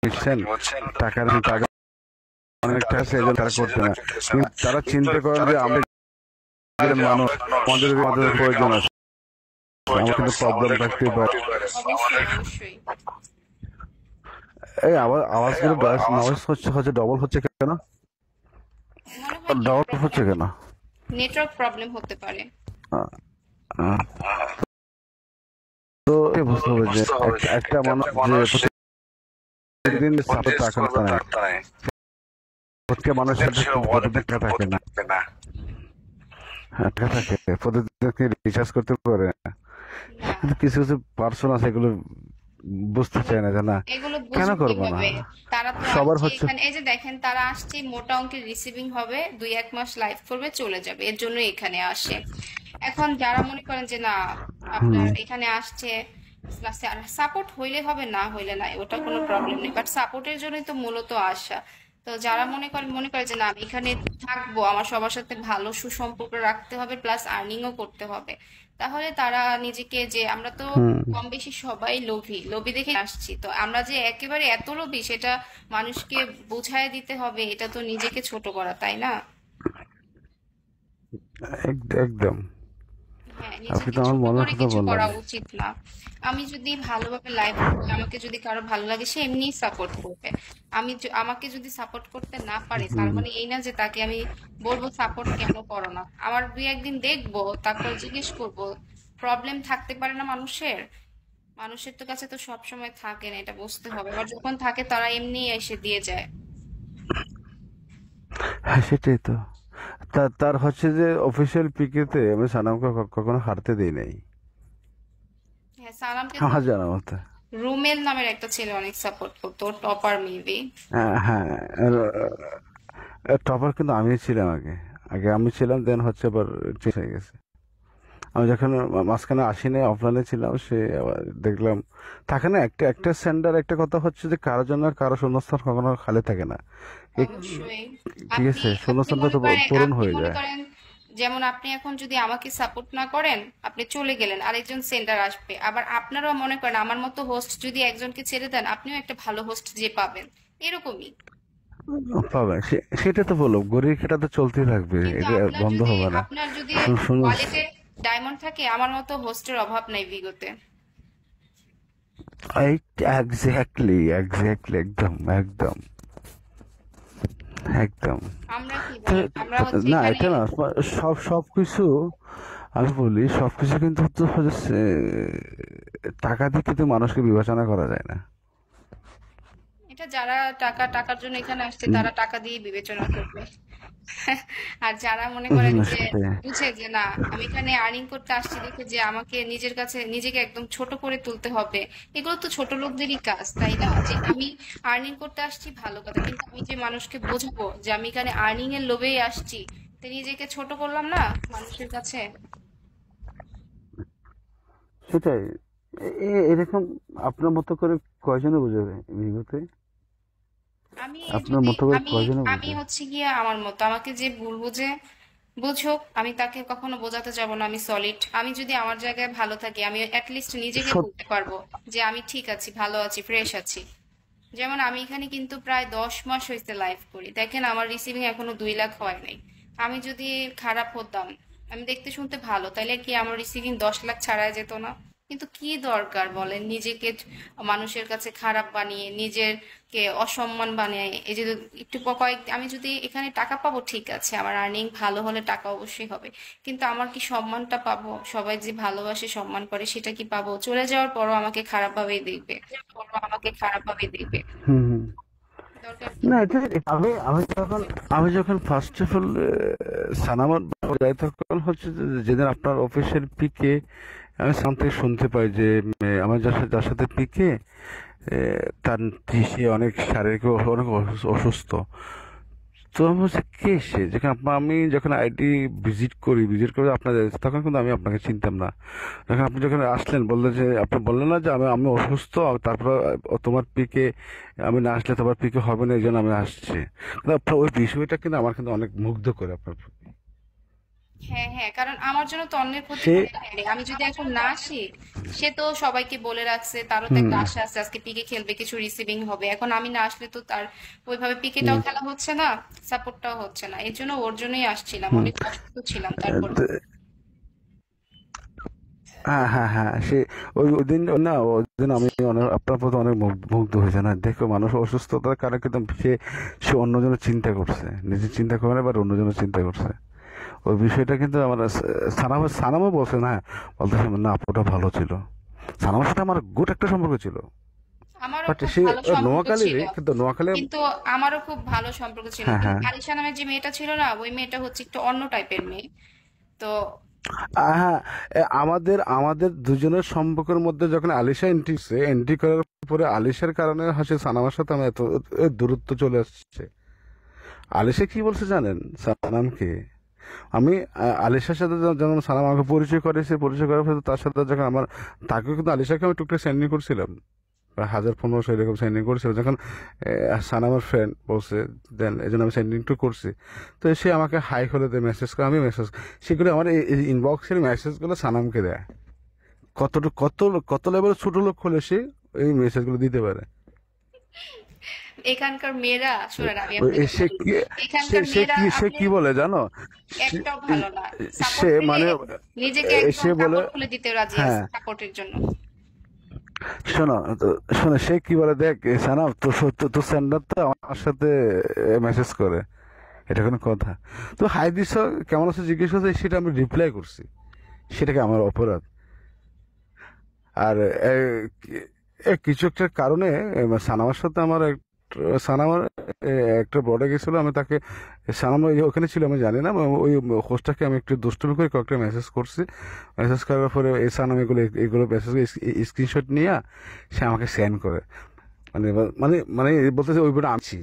বুঝছেন, টাকার টাকা অনেকটা আছে, এই জন্য তারা করছে না। কিন্তু তারা চিন্তা করেন যে আমরা মানুষ, আমাদের আমাদের প্রয়োজন আছে, আমার কিন্তু প্রবলেম থাকতে পারে। অবশ্যই অবশ্যই। এই আওয়াজগুলো নয়েজ হচ্ছে হচ্ছে ডবল হচ্ছে কেন? মনে হয় ডবল হচ্ছে কেন? নেটওয়ার্ক প্রবলেম হতে পারে। আহ, আহ, তো বুঝতে হবে যে একটা মানুষ যে প্রত্যেকদিন সাথে টাকা নেয়, প্রত্যেক মানুষের প্রতিদিন টাকা থাকে না। হ্যাঁ, টাকা থাকে, প্রতিদিন রিচার্জ করতে পারে। না, কিন্তু কিছু কিছু পার্সন আছে এগুলো বুঝতে চায় না যে না, এগুলো কেন বুঝবে করবো না, কিভাবে? তারা তো সবার আসছে হচ্ছে। এখানে, এই যে দেখেন, তারা আসছে মোটা অঙ্কের রিসিভিং হবে, 2-1 মাস লাইভ করবে চলে যাবে, এর জন্য এখানে আসে। এখন যারা মনে করেন যে না, হুম। আপনার এখানে আসছে সাপোর্ট হইলে হবে, না হইলে নাই, ওটা কোনো প্রবলেম নেই, বাট সাপোর্টের জন্যই তো মূলত আসা। তো যারা মনে করে যে না আমি এখানে থাকবো, আমার সবার সাথে ভালো সুসম্পর্ক রাখতে হবে, প্লাস আর্নিংও করতে হবে, তাহলে তারা নিজেকে, যে আমরা তো হুম। কম বেশি সবাই লোভী, লোভী দেখে আসছি, তো আমরা যে একেবারে এত লোভী সেটা মানুষকে বুঝায় দিতে হবে, এটা তো নিজেকে ছোট করা, তাই না? একদম। হ্যাঁ, আপনি নিজেকে তো আমার ছোট মনের করে কথা কিছু বললেন। করা উচিত না। আমি যদি ভালোভাবে লাইফ করি, আমাকে যদি কারো ভালো লাগে, সে এমনিই সাপোর্ট করবে। আমাকে যদি সাপোর্ট করতে না পারে, তার হুম। মানে এই না যে তাকে আমি বলবো সাপোর্ট কেন করো না। আমার 2-1 দিন দেখবো, তারপর জিজ্ঞেস করব। প্রবলেম থাকতে পারে না মানুষের, মানুষের তো কাছে তো সব সময় থাকে না, এটা বুঝতে হবে। আবার যখন থাকে তারা এমনি এসে দিয়ে যায়। হ্যাঁ, সেটাই তো। তার হচ্ছে যে অফিসিয়াল পিকেতে আমি সানামকে কখনো হারতে দিই নাই, হ্যাঁ, সালামকে তো আমার জানা মতে। রুমেল নামের একটা ছেলে অনেক সাপোর্ট করতো, টপার মেবি। হ্যাঁ, টপার কিন্তু আমি ছিলাম আগে। আগে আমি ছিলাম, দেন হচ্ছে আবার চেঞ্জ হয়ে গেছে। আমি যখন মাঝখানে আসিনি, অফলাইনে ছিলাম, সে আবার দেখলাম থাকে না। একটা একটা সেন্টার, একটা কথা হচ্ছে যে কারোর জন্য কারো শূন্যস্থান কখনো খালি থাকে না। এক- অবশ্যই। ঠিক আপনি আছে, আপনি শূন্যস্থানটা মনে তো করেন পূরণ আপনি হয়ে মনে যায়। করেন যেমন আপনি এখন যদি আমাকে সাপোর্ট না করেন, আপনি চলে গেলেন, আরেকজন সেন্টার আসবে, আবার আপনারাও মনে করেন আমার মতো হোস্ট যদি একজনকে ছেড়ে দেন, আপনিও একটা ভালো হোস্ট যে পাবেন, এরকমই। পাবে, সেটা তো বললো, গড়ির খেটা তো চলতেই থাকবে, কিন্তু এটা বন্ধ হবে না। আপনার যদি শুনুন। ওয়ালেটে ডায়মন্ড থাকে, আমার মতো হোস্টের অভাব নাই বিগতে। এক্স্যাক্টলি, এক্স্যাক্টলি, একদম একদম একদম। আমরা কি তো- বলেন, আমরা হচ্ছে না, এখানে। এটা না, সবকিছু আমি বলি, সবকিছু কিন্তু হচ্ছে টাকা দিয়ে কিন্তু মানুষকে বিবেচনা করা যায় না। এটা যারা টাকার জন্য এখানে আসছে, উম, তারা টাকা দিয়ে বিবেচনা করবে। আর যারা মনে করেন যে সেটাই। বুঝে যে না, আমি এখানে আর্নিং করতে আসছি দেখে যে আমাকে নিজের কাছে নিজেকে একদম ছোট করে তুলতে হবে, এগুলো তো ছোট লোকদেরই কাজ, তাই না? যে আমি আর্নিং করতে আসছি ভালো কথা, কিন্তু আমি যে মানুষকে বোঝাবো যে আমি এখানে আর্নিং এর লোভেই আসছি, তো নিজেকে ছোট করলাম না মানুষের কাছে? সেটাই। এরকম আপনার মতো করে কয়জনে বুঝাবে বিগতে? আমি আপনার যদি মতো করে আমি কয়জনে আমি বুঝাবে? হচ্ছে গিয়ে আমার মতো, আমাকে যে ভুল বুঝে বুঝুক, আমি তাকে কখনো বোঝাতে যাব না আমি সলিড। আমি যদি আমার জায়গায় ভালো থাকি, আমি অ্যাটলিস্ট নিজেকে বলতে পারবো যে আমি ঠিক আছি, ভালো আছি, ফ্রেশ আছি। যেমন আমি এখানে কিন্তু প্রায় 10 মাস হয়েছে লাইভ করি, দেখেন আমার রিসিভিং এখনো 2 লাখ হয় নাই। আমি যদি খারাপ হতাম, আমি দেখতে শুনতে ভালো, তাইলে কি আমার রিসিভিং 10 লাখ ছাড়াই যেত না? কিন্তু কি দরকার বলেন, নিজেকে মানুষের কাছে খারাপ বানিয়ে, নিজেরকে অসম্মান বানিয়ে, এই যে একটু কয়েক, আমি যদি এখানে টাকা পাবো ঠিক আছে, আমার আর্নিং ভালো হলে টাকা অবশ্যই হবে, কিন্তু আমার কি সম্মানটা পাবো? সবাই যে ভালোবাসে সম্মান করে সেটা কি পাবো? চলে যাওয়ার পরও আমাকে খারাপ ভাবেই দেখবে, হুম, হুম। দরকার কি? না, এটা আমি যখন ফার্স্ট অফ অল সানামার যাই, তখন হচ্ছে যেদিন আপনার অফিসের পিকে আমি সাম থেকে শুনতে পাই যে আমার যার সাথে পিকে তার সে অনেক শারীরিক অনেক অসুস্থ। তো আমি বলছি কে সে, যখন আমি যখন আইডি ভিজিট করে আপনাদের, তখন কিন্তু আমি আপনাকে চিনতাম না। যখন আপনি যখন আসলেন, বললেন যে, আপনি বললেন না যে আমি আমি অসুস্থ, তারপর তোমার পিকে আমি না আসলে তোমার পিকে হবে না, এই জন্য আমি আসছি। কিন্তু আপনার ওই বিষয়টা কিন্তু আমার কিন্তু অনেক মুগ্ধ করে আপনার প্রতি। হ্যাঁ হ্যাঁ, কারণ আমার জন্য তো অন্যের ক্ষতি সে করে ফেলে। আমি যদি এখন না আসি, সে তো সবাইকে বলে রাখছে, তারও তো হুম একটা আশা আছে আজকে পিকে খেলবে, কিছু রিসিভিং হবে। এখন আমি না আসলে তো তার ওইভাবে পিকেটাও হুম খেলা হচ্ছে না, সাপোর্টটাও হচ্ছে না। এর জন্য ওর জন্যই আসছিলাম, হুম অনেক অসুস্থ ছিলাম তারপর। হ্যাঁ হ্যাঁ হ্যাঁ সে ওই ওই দিন না ওই দিন আমি অনেক আপনার প্রতি অনেক মুগ্ধ হয়েছে না দেখো মানুষ অসুস্থতার কারণে কিন্তু সে সে অন্যজনের চিন্তা করছে নিজের চিন্তা করে না, এবার অন্যজনের চিন্তা করছে ওই বিষয়টা কিন্তু আমার সানামও বলছে না বলতেছে না আপুটা ভালো ছিল সানামের সাথে আমার গুড একটা সম্পর্ক ছিল আমারও বাট খুব সে ভালো সম্পর্ক নোয়াখালীর ছিল, কিন্তু নোয়াখালী কিন্তু আমারও খুব ভালো সম্পর্ক ছিল, হ্যাঁ কিন্তু হ্যাঁ আলিশা নামের যে মেয়েটা ছিল না, ওই মেয়েটা হচ্ছে একটু অন্য টাইপের মেয়ে। তো হ্যাঁ আমাদের আমাদের দুজনের সম্পর্কের মধ্যে যখন আলিশা এন্ট্রি করার পরে আলিশার কারণে হচ্ছে সানামের সাথে আমার এত দূরত্ব চলে আসছে আলিশা কি বলছে জানেন সানামকে আমি আলিশার সাথে যখন সানাম আমাকে পরিচয় করেছে পরিচয় করার পরে তার সাথে যখন আমার তাকেও কিন্তু আলিশাকে আমি টুকটাক সেন্ডিং করছিলাম প্রায় 1000-1500 এরকম সেন্ডিং করছিল যখন সানামের ফ্রেন্ড বলছে দেন এই জন্য আমি সেন্ডিং টু করছি তো সে আমাকে হাই হলে দেয় মেসেজ করে আমি মেসেজ সেগুলো আমার এই ইনবক্সের মেসেজগুলো সানামকে দেয় কতটুকু কত লেভেলের ছোট লোক হলে সে এই মেসেজগুলো দিতে পারে এখানকার মেয়েরা, শোনেন আমি আপনাকে সে বলি, কি এখানকার মেয়েরা সে আপনি কি বলে জানো সে একটাও ভালো না। সে সাপোর্ট পেলে মানে নিজেকে একদম সে বলে কাপড় খুলে দিতে রাজি আছে হ্যাঁ সাপোর্টের জন্য। শোনো শোনো সে কি বলে দেখ সানা তো স্যান্ডার তো আমার সাথে মেসেজ করে এটা কোনো কথা তো হাই দিস কেমন আছে জিজ্ঞেস করছে সেটা আমি রিপ্লাই করছি সেটাকে আমার অপরাধ আর এ, কিছু একটা কারণে সানামার সাথে আমার সানামার একটা বর্ডে গেছিল আমি তাকে সানাম ওখানে ছিল আমি জানি না ওই হোস্টটাকে আমি একটু দুষ্টুমি করে কয়েকটা মেসেজ করছি মেসেজ করার পরে এই সানাম এগুলো এগুলো মেসেজ স্ক্রিনশট নিয়ে সে আমাকে সেন্ড করে মানে মানে মানে বলতেছে ওই বইটা আনছি